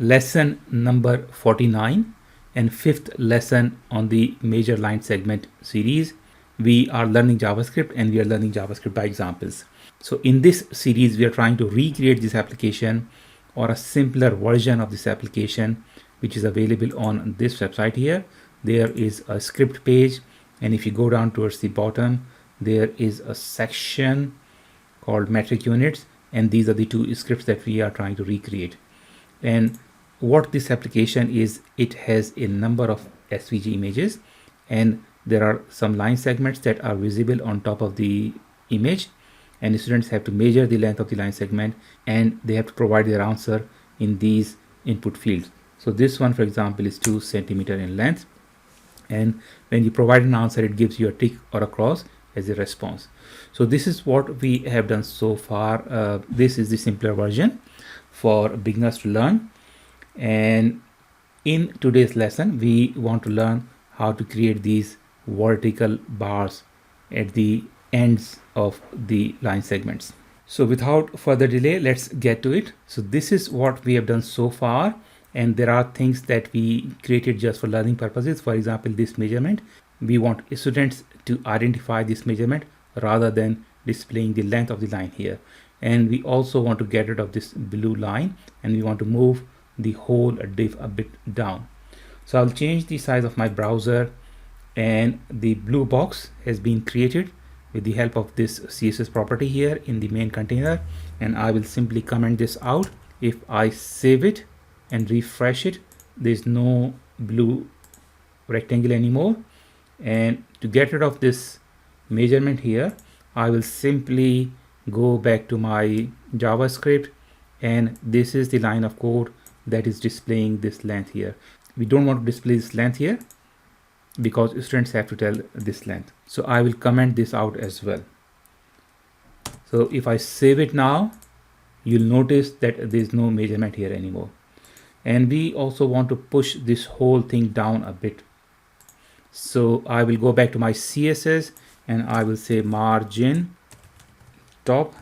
lesson number 49 and fifth lesson on the major line segment series. We are learning JavaScript and we are learning JavaScript by examples. So in this series, we are trying to recreate this application or a simpler version of this application, which is available on this website here. There is a script page, and if you go down towards the bottom, there is a section called metric units, and these are the two scripts that we are trying to recreate. And what this application is, it has a number of SVG images, and there are some line segments that are visible on top of the image, and the students have to measure the length of the line segment, and they have to provide their answer in these input fields. So this one, for example, is 2 centimeters in length, and when you provide an answer, it gives you a tick or a cross as a response. So this is what we have done so far. This is the simpler version for beginners to learn, and in today's lesson we want to learn how to create these vertical bars at the ends of the line segments. So without further delay, let's get to it. So this is what we have done so far, and there are things that we created just for learning purposes. For example, this measurement, we want students to identify this measurement rather than displaying the length of the line here. And we also want to get rid of this blue line, and we want to move the whole div a bit down. So I'll change the size of my browser, and the blue box has been created with the help of this CSS property here in the main container, and I will simply comment this out. If I save it and refresh it, there's no blue rectangle anymore. And to get rid of this measurement here, I will simply go back to my JavaScript, and this is the line of code that is displaying this length here. We don't want to display this length here because students have to tell this length. So I will comment this out as well. So if I save it now, you'll notice that there's no measurement here anymore. And we also want to push this whole thing down a bit. So I will go back to my CSS, and I will say margin top,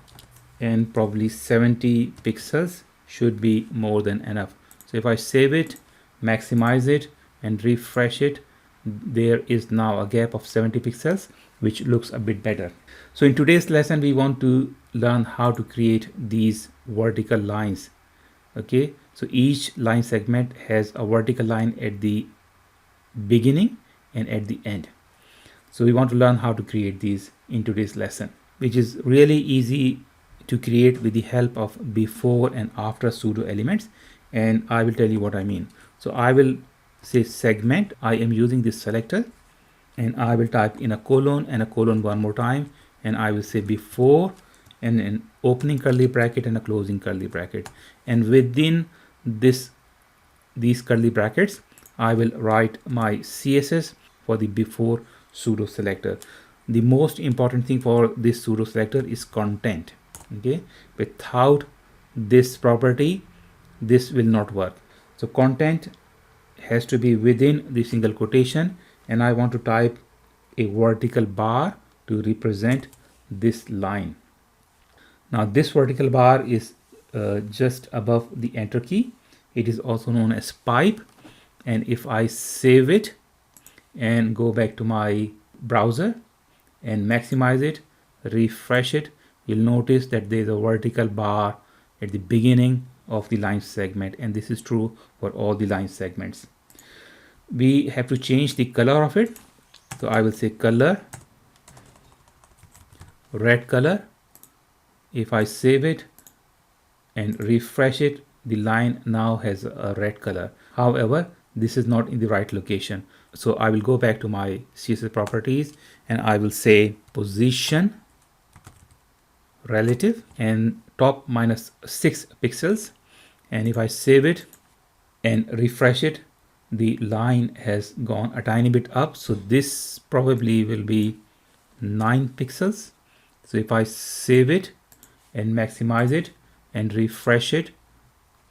and probably 70 pixels should be more than enough. So if I save it, maximize it, and refresh it, there is now a gap of 70 pixels, which looks a bit better. So in today's lesson, we want to learn how to create these vertical lines. Okay, so each line segment has a vertical line at the beginning and at the end. So we want to learn how to create these in today's lesson, which is really easy to create with the help of before and after pseudo elements. And I will tell you what I mean. So I will say segment. I am using this selector, and I will type in a colon and a colon one more time, and I will say before and an opening curly bracket and a closing curly bracket. And within these curly brackets, I will write my CSS for the before pseudo selector. The most important thing for this pseudo selector is content. Okay, without this property, this will not work. So content has to be within the single quotation, and I want to type a vertical bar to represent this line. Now this vertical bar is just above the enter key. It is also known as pipe, and if I save it and go back to my browser and maximize it, refresh it, you'll notice that there's a vertical bar at the beginning of the line segment, and this is true for all the line segments. We have to change the color of it. So I will say color, red color. If I save it and refresh it, the line now has a red color. However, this is not in the right location. So I will go back to my CSS properties, and I will say position relative and top minus 6 pixels. And if I save it and refresh it, the line has gone a tiny bit up. So this probably will be 9 pixels. So if I save it and maximize it and refresh it,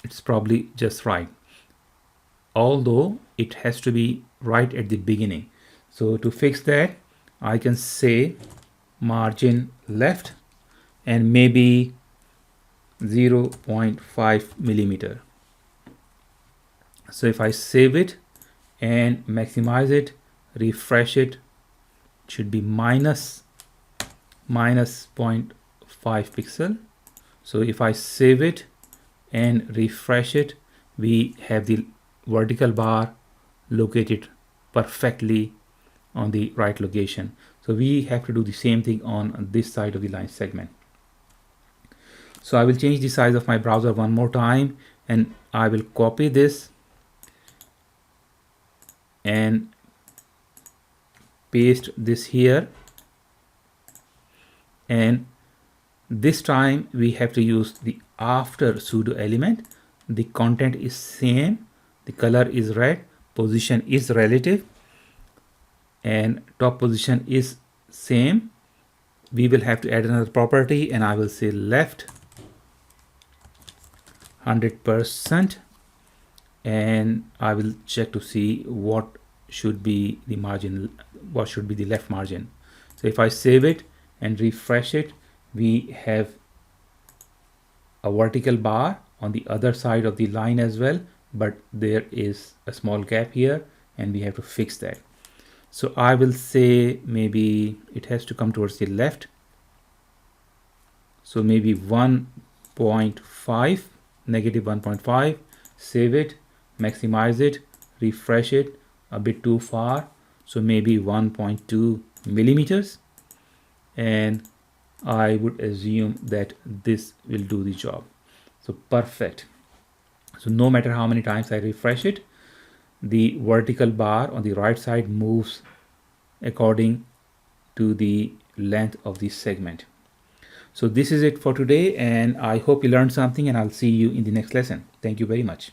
it's probably just right. Although it has to be right at the beginning. So to fix that, I can say margin left and maybe 0.5 millimeter. So if I save it and maximize it, refresh it, should be minus 0.5 pixel. So if I save it and refresh it, we have the vertical bar located perfectly on the right location. So we have to do the same thing on this side of the line segment. So I will change the size of my browser one more time, and I will copy this and paste this here, and this time we have to use the after pseudo element. The content is same, the color is red, position is relative, and top position is same. We will have to add another property, and I will say left 100%, and I will check to see what should be the margin, what should be the left margin. So if I save it and refresh it, we have a vertical bar on the other side of the line as well, but there is a small gap here and we have to fix that. So I will say maybe it has to come towards the left. So maybe 1.5, negative 1.5, save it, maximize it, refresh it, a bit too far. So maybe 1.2 millimeters. And I would assume that this will do the job. So perfect. So no matter how many times I refresh it, the vertical bar on the right side moves according to the length of the segment. So this is it for today, and I hope you learned something, and I'll see you in the next lesson. Thank you very much.